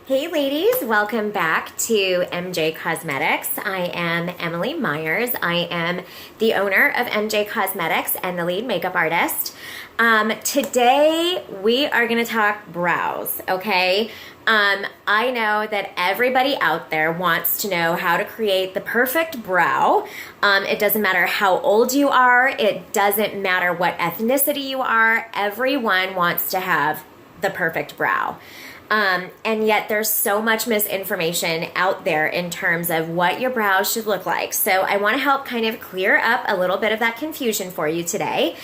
Hey ladies, welcome back to MJ Cosmetics. I am Emily Myers. I am the owner of MJ Cosmetics and the lead makeup artist. Today we are going to talk brows, okay? I know that everybody out there wants to know how to create the perfect brow. It doesn't matter how old you are. It doesn't matter what ethnicity you are. Everyone wants to have the perfect brow. And yet there's so much misinformation out there in terms of what your brows should look like. So I want to help kind of clear up a little bit of that confusion for you today.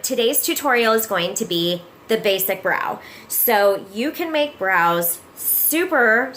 Today's tutorial is going to be the basic brow. So you can make brows super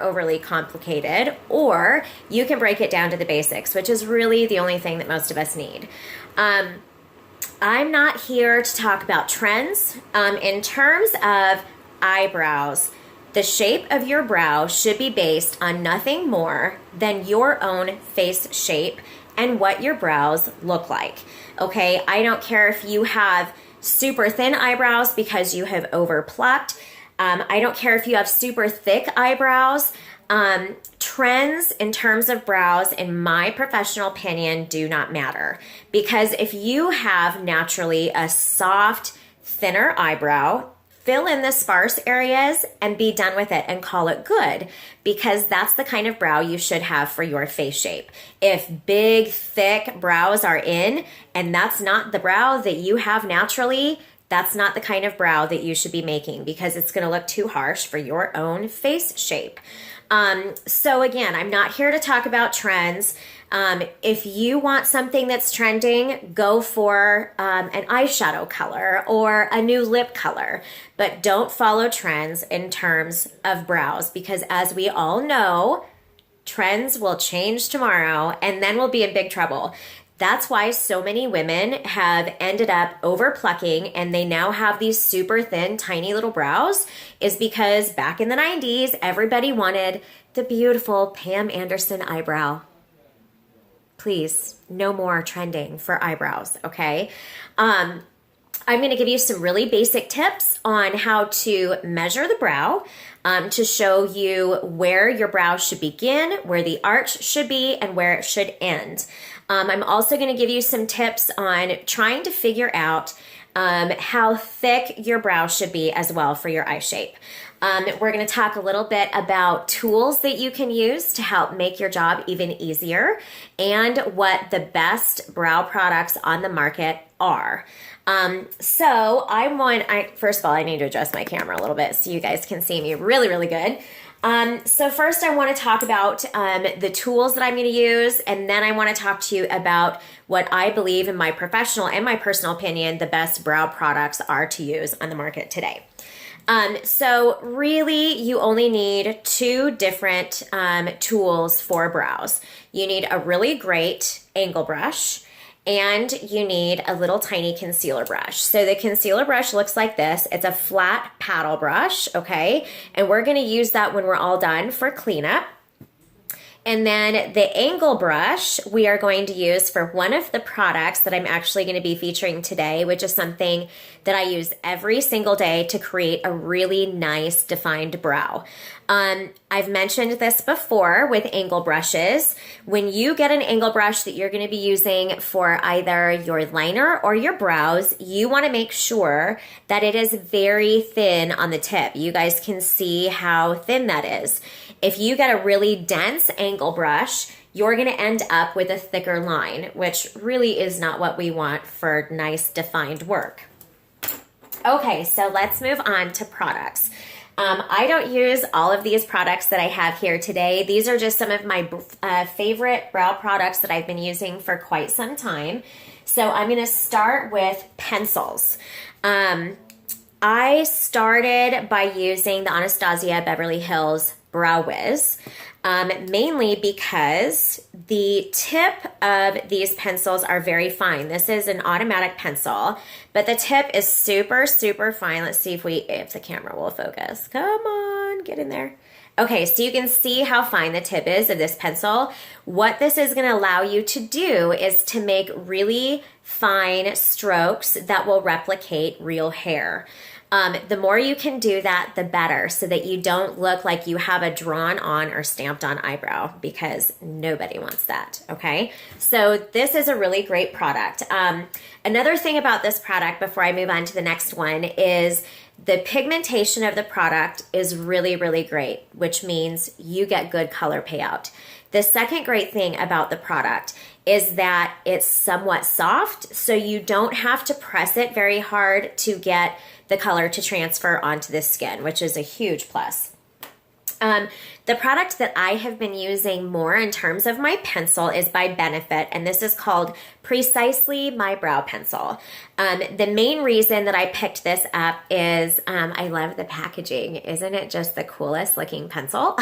overly complicated, or you can break it down to the basics, which is really the only thing that most of us need. I'm not here to talk about trends. In terms of eyebrows, the shape of your brow should be based on nothing more than your own face shape and what your brows look like. Okay, I don't care if you have super thin eyebrows because you have over plucked. I don't care if you have super thick eyebrows. Trends in terms of brows, in my professional opinion, do not matter, because if you have naturally a soft, thinner eyebrow, fill in the sparse areas and be done with it and call it good, because that's the kind of brow you should have for your face shape. If big, thick brows are in and that's not the brow that you have naturally, that's not the kind of brow that you should be making, because it's going to look too harsh for your own face shape. So again, I'm not here to talk about trends. If you want something that's trending, go for an eyeshadow color or a new lip color, but don't follow trends in terms of brows, because as we all know, trends will change tomorrow and then we'll be in big trouble. That's why so many women have ended up over plucking and they now have these super thin, tiny little brows, is because back in the 90s, everybody wanted the beautiful Pam Anderson eyebrow. Please, no more trending for eyebrows, okay? I'm going to give you some really basic tips on how to measure the brow, to show you where your brow should begin, where the arch should be, and where it should end. I'm also going to give you some tips on trying to figure out how thick your brow should be as well for your eye shape. We're going to talk a little bit about tools that you can use to help make your job even easier, and what the best brow products on the market are. First of all, I need to adjust my camera a little bit so you guys can see me really good. So first I want to talk about the tools that I'm going to use, and then I want to talk to you about what I believe, in my professional and my personal opinion, the best brow products are to use on the market today. So really you only need two different tools for brows. You need a really great angle brush, and you need a little tiny concealer brush. So the concealer brush looks like this. It's a flat paddle brush, okay? And we're gonna use that when we're all done for cleanup. And then the angle brush we are going to use for one of the products that I'm actually going to be featuring today, which is something that I use every single day to create a really nice defined brow. I've mentioned this before with angle brushes. When you get an angle brush that you're going to be using for either your liner or your brows, you want to make sure that it is very thin on the tip. You guys can see how thin that is. If you get a really dense angle brush, you're going to end up with a thicker line, which really is not what we want for nice defined work. Okay, so let's move on to products. I don't use all of these products that I have here today. These are just some of my favorite brow products that I've been using for quite some time. So I'm going to start with pencils. I started by using the Anastasia Beverly Hills Brow Wiz, mainly because the tip of these pencils are very fine. This is an automatic pencil, but the tip is super fine. Let's see if the camera will focus. Come on, get in there. Okay, so you can see how fine the tip is of this pencil. What this is going to allow you to do is to make really fine strokes that will replicate real hair. The more you can do that, the better, so that you don't look like you have a drawn on or stamped on eyebrow, because nobody wants that, okay? So this is a really great product. Another thing about this product before I move on to the next one is the pigmentation of the product is really, really great, which means you get good color payout. The second great thing about the product is that it's somewhat soft, so you don't have to press it very hard to get the color to transfer onto the skin, which is a huge plus. The product that I have been using more in terms of my pencil is by Benefit, and this is called Precisely My Brow Pencil. The main reason that I picked this up is I love the packaging. Isn't it just the coolest looking pencil?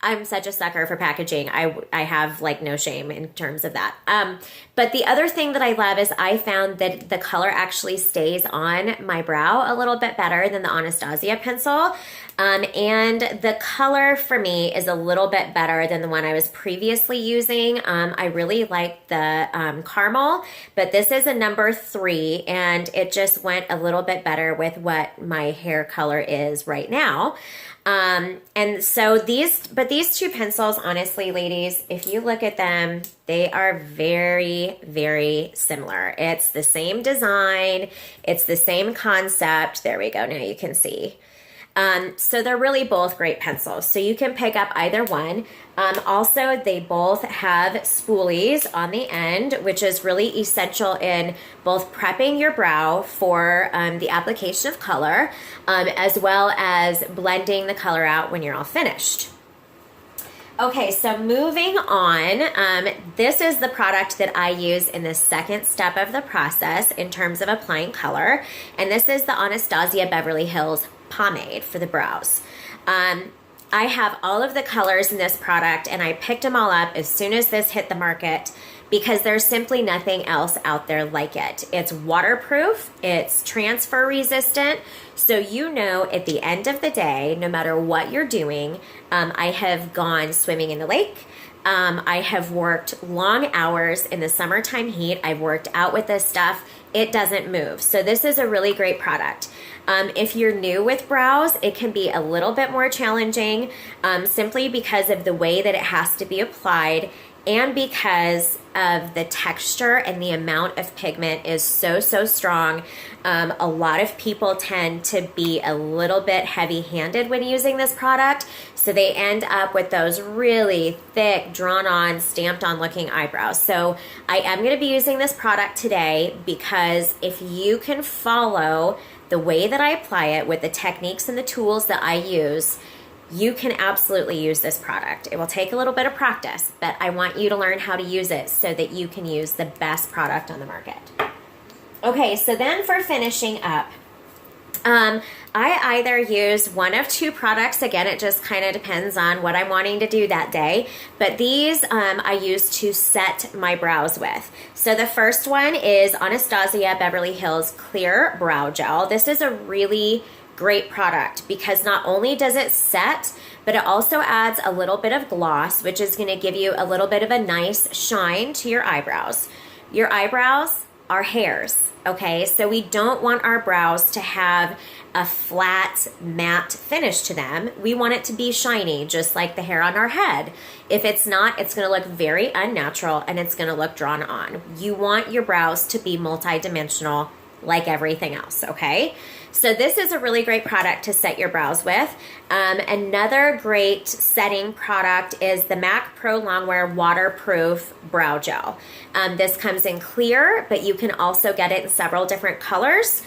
I'm such a sucker for packaging. I have like no shame in terms of that. But the other thing that I love is I found that the color actually stays on my brow a little bit better than the Anastasia pencil. And the color for me is a little bit better than the one I was previously using. I really like the caramel, but this is a number 3, and it just went a little bit better with what my hair color is right now. And so these two pencils, honestly, ladies, if you look at them, they are very, very similar. It's the same design. It's the same concept. There we go. Now you can see. So they're really both great pencils. So you can pick up either one. Also, they both have spoolies on the end, which is really essential in both prepping your brow for the application of color, as well as blending the color out when you're all finished. Okay, so moving on, this is the product that I use in the second step of the process in terms of applying color, and this is the Anastasia Beverly Hills pomade for the brows. I have all of the colors in this product, and I picked them all up as soon as this hit the market because there's simply nothing else out there like it. It's waterproof, it's transfer resistant, so you know at the end of the day, no matter what you're doing, I have gone swimming in the lake, I have worked long hours in the summertime heat, I've worked out with this stuff, it doesn't move. So this is a really great product. If you're new with brows, it can be a little bit more challenging simply because of the way that it has to be applied and because of the texture and the amount of pigment is so strong. A lot of people tend to be a little bit heavy-handed when using this product, so they end up with those really thick, drawn-on, stamped-on looking eyebrows. So I am going to be using this product today because if you can follow the way that I apply it with the techniques and the tools that I use, you can absolutely use this product. It will take a little bit of practice, but I want you to learn how to use it so that you can use the best product on the market. Okay, so then for finishing up, I either use one of two products. Again, it just kind of depends on what I'm wanting to do that day. But these I use to set my brows with. So the first one is Anastasia Beverly Hills Clear Brow Gel. This is a really great product because not only does it set, but it also adds a little bit of gloss, which is going to give you a little bit of a nice shine to your eyebrows. Your eyebrows are hairs, okay? So we don't want our brows to have a flat, matte finish to them. We want it to be shiny, just like the hair on our head. If it's not, it's going to look very unnatural and it's going to look drawn on. You want your brows to be multidimensional like everything else, okay? So this is a really great product to set your brows with. Another great setting product is the MAC Pro Longwear Waterproof Brow Gel. This comes in clear, but you can also get it in several different colors.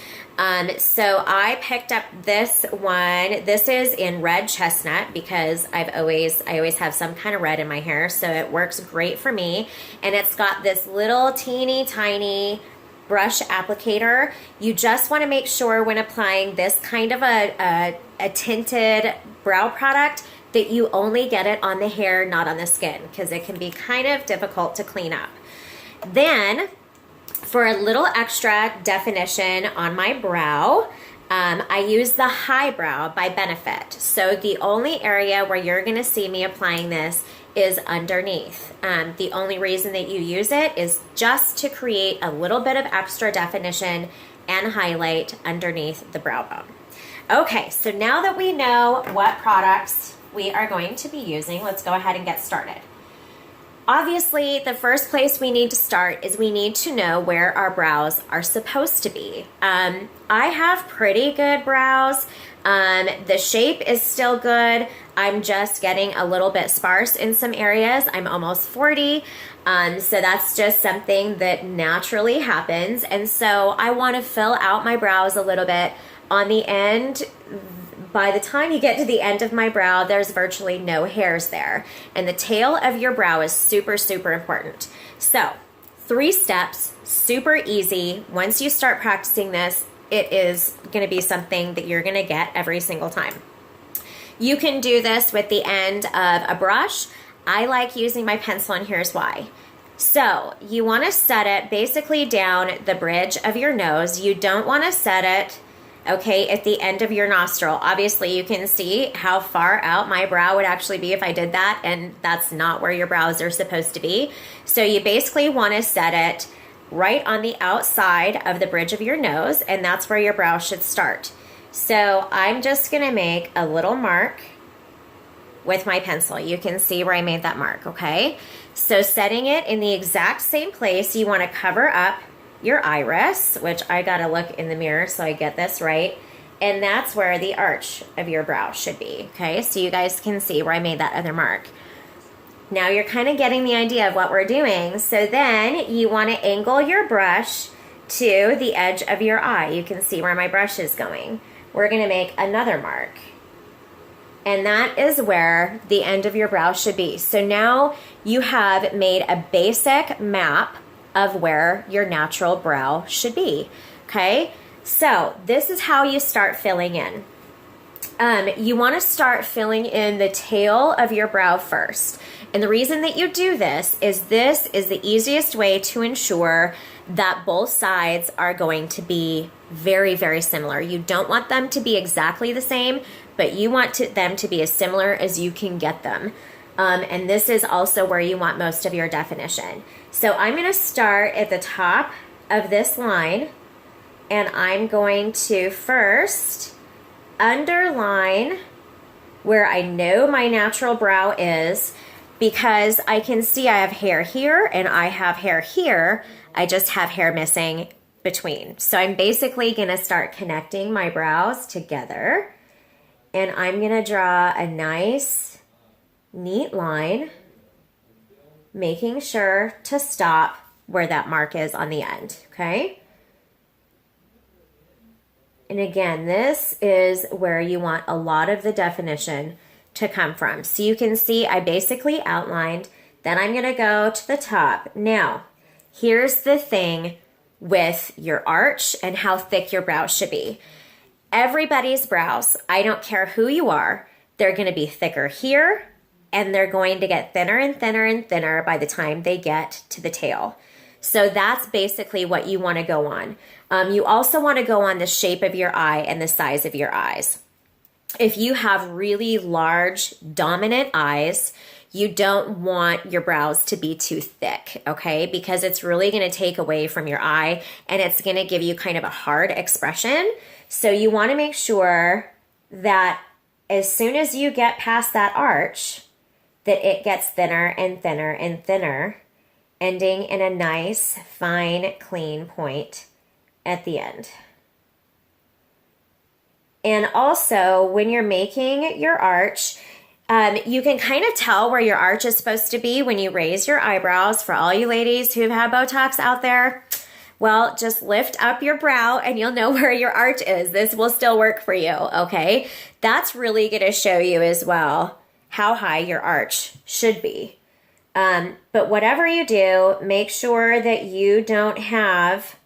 So I picked up this one. This is in red chestnut because I always have some kind of red in my hair, so it works great for me. And it's got this little teeny tiny brush applicator. You just want to make sure when applying this kind of a tinted brow product that you only get it on the hair, not on the skin, because it can be kind of difficult to clean up. Then for a little extra definition on my brow, I use the high brow by Benefit. So the only area where you're going to see me applying this is underneath. The only reason that you use it is just to create a little bit of extra definition and highlight underneath the brow bone. Okay, so now that we know what products we are going to be using, let's go ahead and get started. Obviously, the first place we need to start is we need to know where our brows are supposed to be. I have pretty good brows. The shape is still good. I'm just getting a little bit sparse in some areas. I'm almost 40, so that's just something that naturally happens. And so I want to fill out my brows a little bit on the end. By the time you get to the end of my brow, there's virtually no hairs there. And the tail of your brow is super, super important. So 3 steps, super easy. Once you start practicing this, it is going to be something that you're going to get every single time. You can do this with the end of a brush. I like using my pencil, and here's why. So you want to set it basically down the bridge of your nose. You don't want to set it at the end of your nostril. Obviously, you can see how far out my brow would actually be if I did that, and that's not where your brows are supposed to be. So you basically want to set it right on the outside of the bridge of your nose, and that's where your brow should start. So I'm just gonna make a little mark with my pencil. You can see where I made that mark, okay? So setting it in the exact same place, you wanna cover up your iris, which I gotta look in the mirror so I get this right. And that's where the arch of your brow should be, okay? So you guys can see where I made that other mark. Now you're kind of getting the idea of what we're doing. So then you want to angle your brush to the edge of your eye. You can see where my brush is going. We're going to make another mark. And that is where the end of your brow should be. So now you have made a basic map of where your natural brow should be. Okay? So this is how you start filling in. You want to start filling in the tail of your brow first. And the reason that you do this is the easiest way to ensure that both sides are going to be very, very similar. You don't want them to be exactly the same, but you want them to be as similar as you can get them. And this is also where you want most of your definition. So I'm going to start at the top of this line, and I'm going to first underline where I know my natural brow is, because I can see I have hair here and I have hair here. I just have hair missing between. So I'm basically going to start connecting my brows together, and I'm going to draw a nice, neat line, making sure to stop where that mark is on the end, okay? And again, this is where you want a lot of the definition to come from. So you can see I basically outlined, then I'm gonna go to the top. Now, here's the thing with your arch and how thick your brows should be. Everybody's brows, I don't care who you are, they're gonna be thicker here, and they're going to get thinner and thinner and thinner by the time they get to the tail. So that's basically what you want to go on. You also want to go on the shape of your eye and the size of your eyes. If you have really large, dominant eyes, you don't want your brows to be too thick, okay? Because it's really going to take away from your eye, and it's going to give you kind of a hard expression. So you want to make sure that as soon as you get past that arch, that it gets thinner and thinner and thinner, ending in a nice, fine, clean point at the end. And also, when you're making your arch, you can kind of tell where your arch is supposed to be when you raise your eyebrows. For all you ladies who've had Botox out there, well, just lift up your brow and you'll know where your arch is. This will still work for you, okay? That's really going to show you as well how high your arch should be. But whatever you do, make sure that you don't have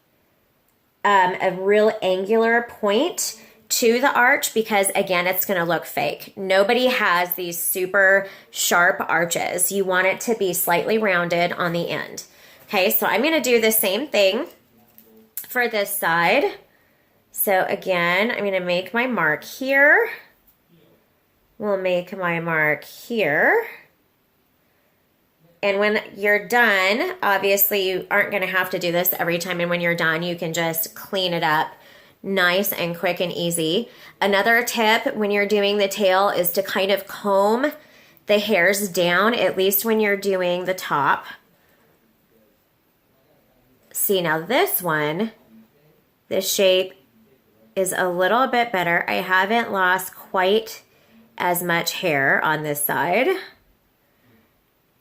a real angular point to the arch, because again, it's going to look fake. Nobody has these super sharp arches. You want it to be slightly rounded on the end. Okay, so I'm going to do the same thing for this side. So again, I'm going to make my mark here. We'll make my mark here. And when you're done, obviously you aren't going to have to do this every time. And when you're done, you can just clean it up nice and quick and easy. Another tip when you're doing the tail is to kind of comb the hairs down, at least when you're doing the top. See, now this one, the shape is a little bit better. I haven't lost quite as much hair on this side.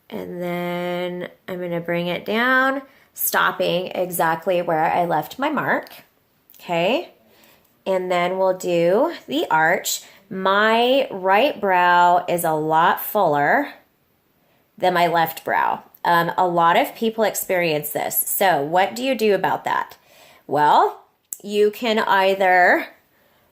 And then I'm going to bring it down, stopping exactly where I left my mark. Okay. And then we'll do the arch. My right brow is a lot fuller than my left brow. A lot of people experience this. So what do you do about that? Well, you can either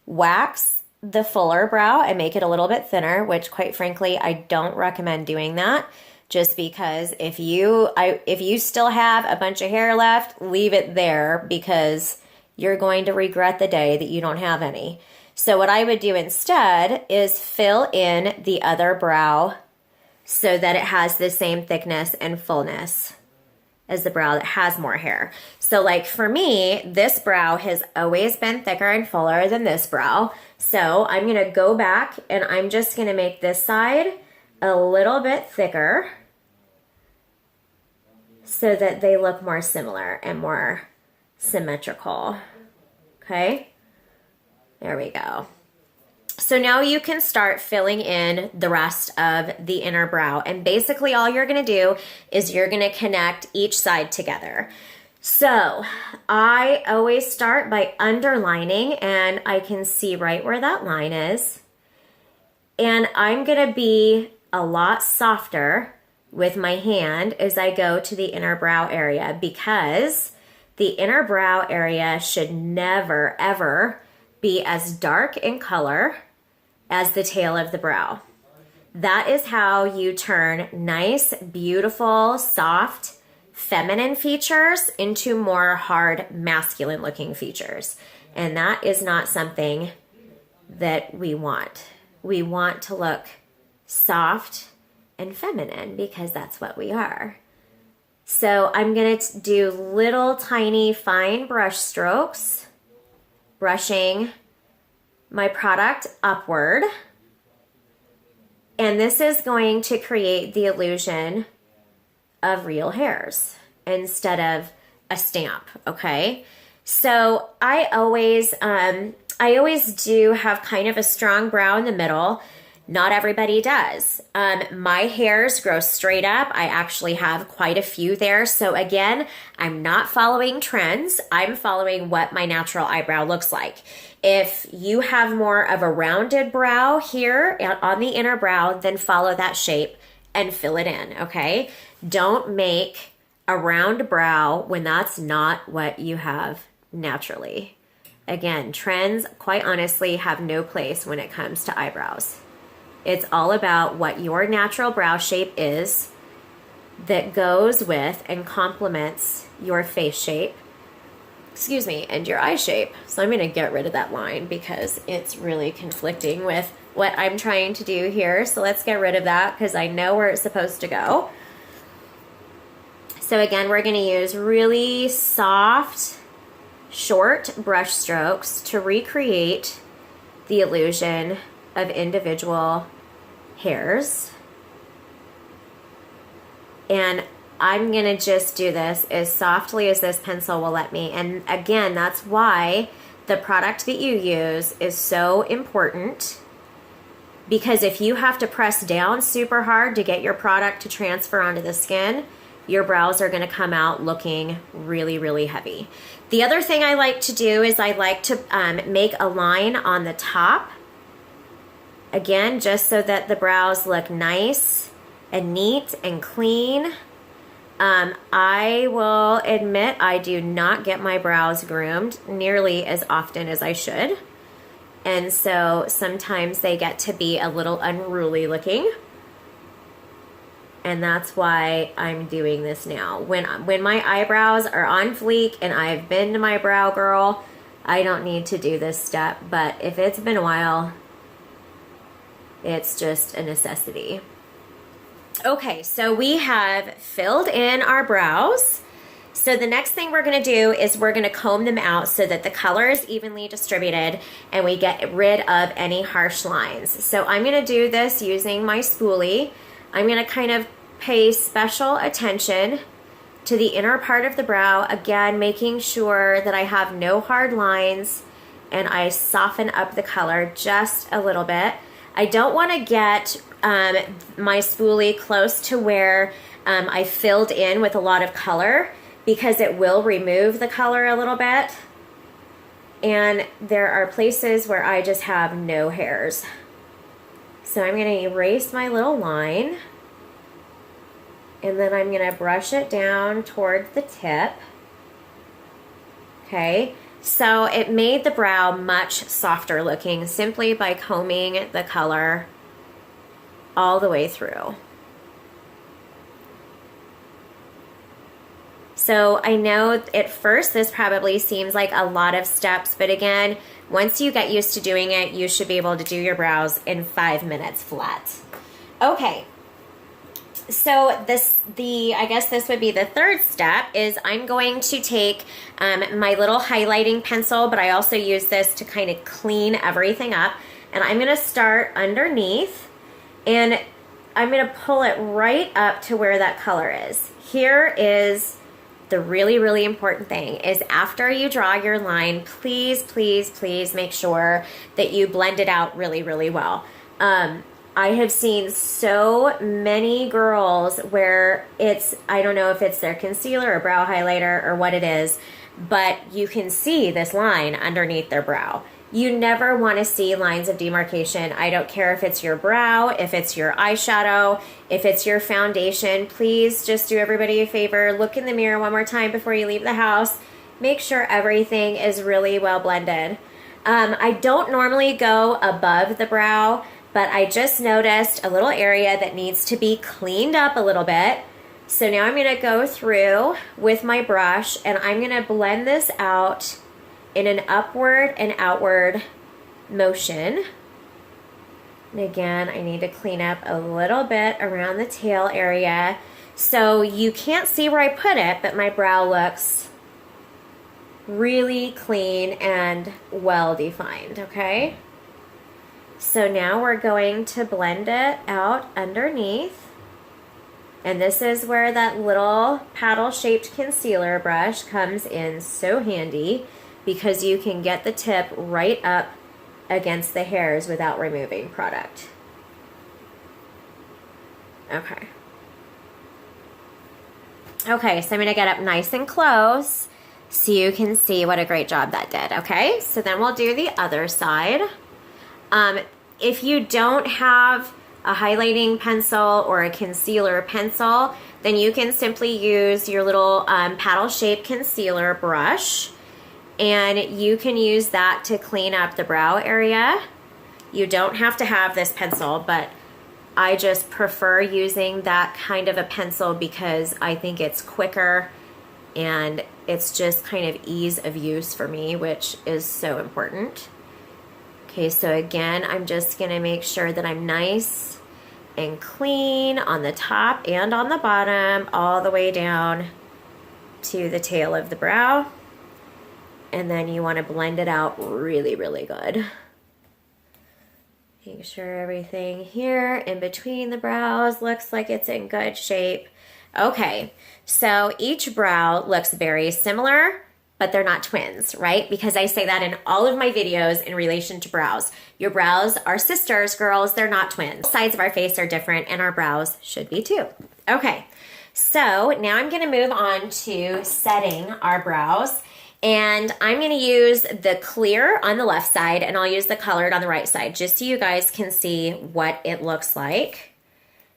wax the fuller brow and make it a little bit thinner, which quite frankly, I don't recommend doing that. Just because if you still have a bunch of hair left, leave it there because you're going to regret the day that you don't have any. So what I would do instead is fill in the other brow so that it has the same thickness and fullness as the brow that has more hair. So like for me, this brow has always been thicker and fuller than this brow. So I'm going to go back and I'm just going to make this side a little bit thicker so that they look more similar and more symmetrical. Okay, there we go. So now you can start filling in the rest of the inner brow. And basically all you're going to do is you're going to connect each side together. So I always start by underlining, and I can see right where that line is. And I'm going to be a lot softer with my hand as I go to the inner brow area, because the inner brow area should never, ever be as dark in color as the tail of the brow. That is how you turn nice, beautiful, soft, feminine features into more hard, masculine looking features. And that is not something that we want. We want to look soft and feminine because that's what we are. So I'm going to do little tiny fine brush strokes, brushing my product upward. And this is going to create the illusion of real hairs instead of a stamp, okay? So I always do have kind of a strong brow in the middle. Not everybody does. My hairs grow straight up. I actually have quite a few there. So again, I'm not following trends. I'm following what my natural eyebrow looks like. If you have more of a rounded brow here on the inner brow, then follow that shape and fill it in, okay? Don't make a round brow when that's not what you have naturally. Again, trends, quite honestly, have no place when it comes to eyebrows. It's all about what your natural brow shape is that goes with and complements your face shape, and your eye shape. So I'm going to get rid of that line because it's really conflicting with what I'm trying to do here. So let's get rid of that because I know where it's supposed to go. So again, we're going to use really soft, short brush strokes to recreate the illusion of individual hairs. And I'm going to just do this as softly as this pencil will let me. And again, that's why the product that you use is so important, because if you have to press down super hard to get your product to transfer onto the skin, your brows are going to come out looking really, really heavy. The other thing I like to do is I like to make a line on the top. Again, just so that the brows look nice and neat and clean. I will admit I do not get my brows groomed nearly as often as I should. And so sometimes they get to be a little unruly looking. And that's why I'm doing this now. When my eyebrows are on fleek and I've been to my brow girl, I don't need to do this step, but if it's been a while, it's just a necessity. Okay, so we have filled in our brows. So the next thing we're gonna do is we're gonna comb them out so that the color is evenly distributed and we get rid of any harsh lines. So I'm gonna do this using my spoolie. I'm gonna kind of pay special attention to the inner part of the brow, again, making sure that I have no hard lines and I soften up the color just a little bit. I don't wanna get my spoolie close to where I filled in with a lot of color, because it will remove the color a little bit. And there are places where I just have no hairs. So I'm gonna erase my little line, and then I'm gonna brush it down towards the tip. Okay, so it made the brow much softer looking simply by combing the color all the way through. So I know at first this probably seems like a lot of steps, but again, once you get used to doing it, you should be able to do your brows in 5 minutes flat. Okay, so I guess this would be the third step, is I'm going to take my little highlighting pencil, but I also use this to kind of clean everything up. And I'm gonna start underneath, and I'm gonna pull it right up to where that color is. Here is the really, really important thing, is after you draw your line, please, please, please make sure that you blend it out really, really well. I have seen so many girls where I don't know if it's their concealer or brow highlighter or what it is, but you can see this line underneath their brow. You never want to see lines of demarcation. I don't care if it's your brow, if it's your eyeshadow, if it's your foundation. Please just do everybody a favor. Look in the mirror one more time before you leave the house. Make sure everything is really well blended. I don't normally go above the brow, but I just noticed a little area that needs to be cleaned up a little bit. So now I'm going to go through with my brush, and I'm going to blend this out in an upward and outward motion. And again, I need to clean up a little bit around the tail area. So you can't see where I put it, but my brow looks really clean and well defined, okay? So now we're going to blend it out underneath. And this is where that little paddle-shaped concealer brush comes in so handy, because you can get the tip right up against the hairs without removing product. Okay. Okay, so I'm gonna get up nice and close so you can see what a great job that did, okay? So then we'll do the other side. If you don't have a highlighting pencil or a concealer pencil, then you can simply use your little paddle-shaped concealer brush, and you can use that to clean up the brow area. You don't have to have this pencil, but I just prefer using that kind of a pencil because I think it's quicker and it's just kind of ease of use for me, which is so important. Okay, so again, I'm just gonna make sure that I'm nice and clean on the top and on the bottom, all the way down to the tail of the brow. And then you want to blend it out really, really good. Make sure everything here in between the brows looks like it's in good shape. Okay, so each brow looks very similar, but they're not twins, right? Because I say that in all of my videos in relation to brows. Your brows are sisters, girls, they're not twins. Sides of our face are different, and our brows should be too. Okay, so now I'm gonna move on to setting our brows. And I'm gonna use the clear on the left side, and I'll use the colored on the right side, just so you guys can see what it looks like.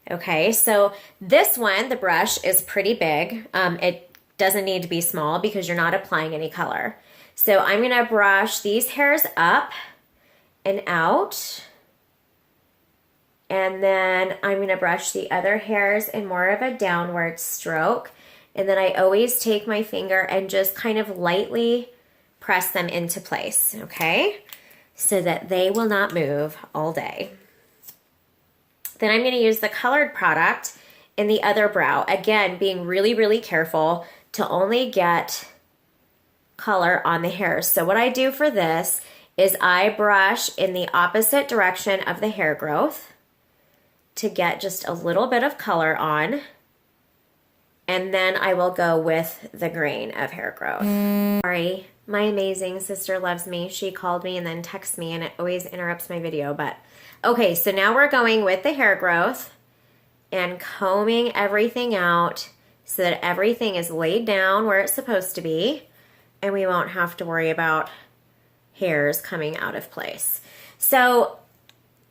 Okay, so this one, the brush is pretty big. It doesn't need to be small because you're not applying any color. So I'm gonna brush these hairs up and out. And then I'm gonna brush the other hairs in more of a downward stroke. And then I always take my finger and just kind of lightly press them into place, okay? So that they will not move all day. Then I'm going to use the colored product in the other brow. Again, being really, really careful to only get color on the hairs. So what I do for this is I brush in the opposite direction of the hair growth to get just a little bit of color on. And then I will go with the grain of hair growth. Sorry, my amazing sister loves me. She called me and then texts me, and it always interrupts my video. But okay, so now we're going with the hair growth and combing everything out so that everything is laid down where it's supposed to be, and we won't have to worry about hairs coming out of place. So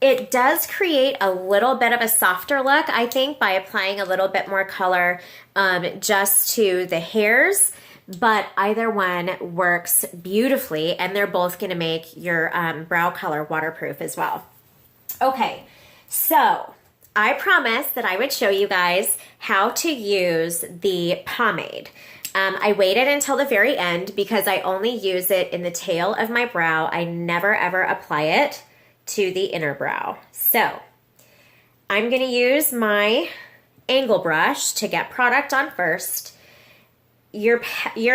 it does create a little bit of a softer look, I think, by applying a little bit more color just to the hairs, but either one works beautifully, and they're both gonna make your brow color waterproof as well. Okay, so I promised that I would show you guys how to use the pomade. I waited until the very end because I only use it in the tail of my brow. I never ever apply it to the inner brow. So I'm going to use my angle brush to get product on first. Your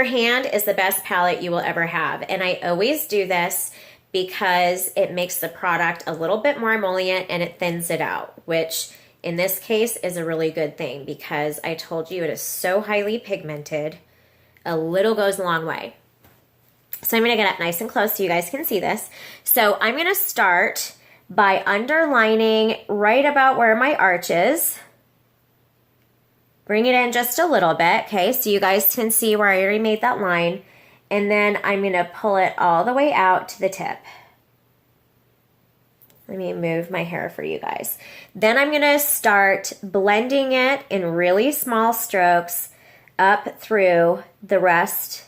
hand is the best palette you will ever have, and I always do this because it makes the product a little bit more emollient and it thins it out, which in this case is a really good thing because I told you it is so highly pigmented. A little goes a long way. So I'm going to get up nice and close so you guys can see this. So I'm going to start by underlining right about where my arch is. Bring it in just a little bit, okay, so you guys can see where I already made that line. And then I'm going to pull it all the way out to the tip. Let me move my hair for you guys. Then I'm going to start blending it in really small strokes up through the rest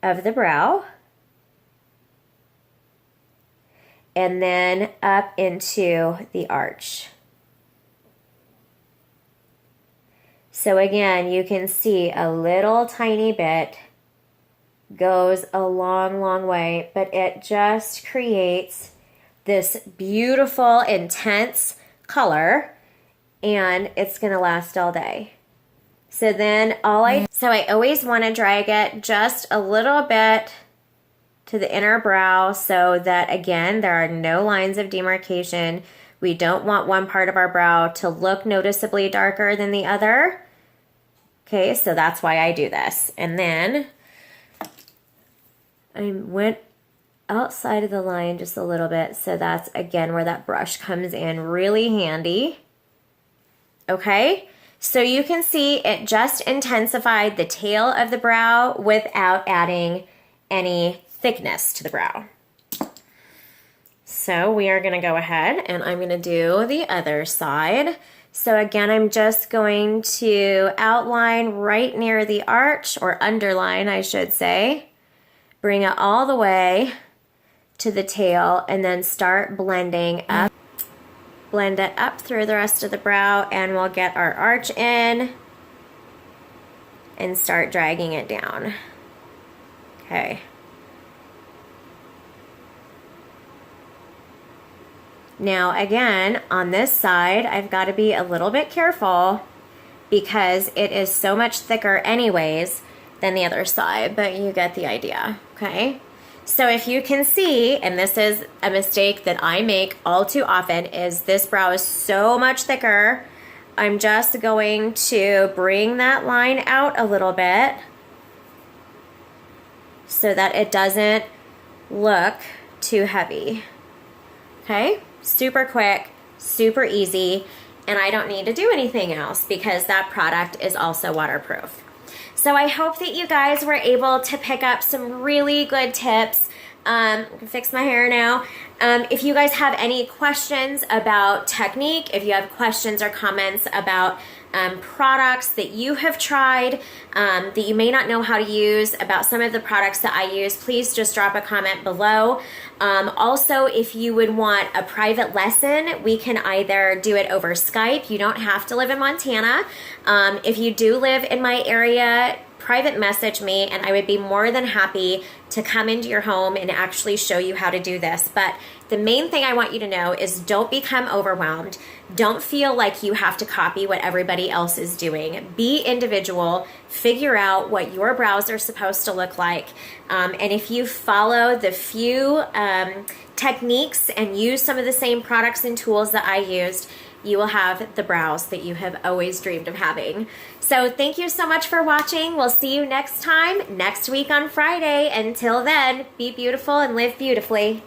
of the brow. And then up into the arch. So again, you can see a little tiny bit goes a long, long way, but it just creates this beautiful, intense color, and it's gonna last all day. So then I always wanna drag it just a little bit to the inner brow so that, again, there are no lines of demarcation. We don't want one part of our brow to look noticeably darker than the other. Okay, so that's why I do this. And then I went outside of the line just a little bit, so that's, again, where that brush comes in really handy. Okay, so you can see it just intensified the tail of the brow without adding any thickness to the brow. So we are going to go ahead and I'm going to do the other side. So again, I'm just going to outline right near the arch, or underline, I should say. Bring it all the way to the tail and then start blending up. Blend it up through the rest of the brow, and we'll get our arch in and start dragging it down. Okay. Now again, on this side, I've got to be a little bit careful because it is so much thicker anyways than the other side, but you get the idea, okay? So if you can see, and this is a mistake that I make all too often, is this brow is so much thicker. I'm just going to bring that line out a little bit so that it doesn't look too heavy, okay? Super quick, super easy, and I don't need to do anything else because that product is also waterproof. So I hope that you guys were able to pick up some really good tips. Fix my hair now. If you guys have any questions about technique, if you have questions or comments about products that you have tried that you may not know how to use, about some of the products that I use, please just drop a comment below. Also, if you would want a private lesson, we can either do it over Skype. You don't have to live in Montana. If you do live in my area, private message me, and I would be more than happy to come into your home and actually show you how to do this. But the main thing I want you to know is don't become overwhelmed. Don't feel like you have to copy what everybody else is doing. Be individual. Figure out what your brows are supposed to look like. And if you follow the few techniques and use some of the same products and tools that I used, you will have the brows that you have always dreamed of having. So thank you so much for watching. We'll see you next time, next week on Friday. Until then, be beautiful and live beautifully.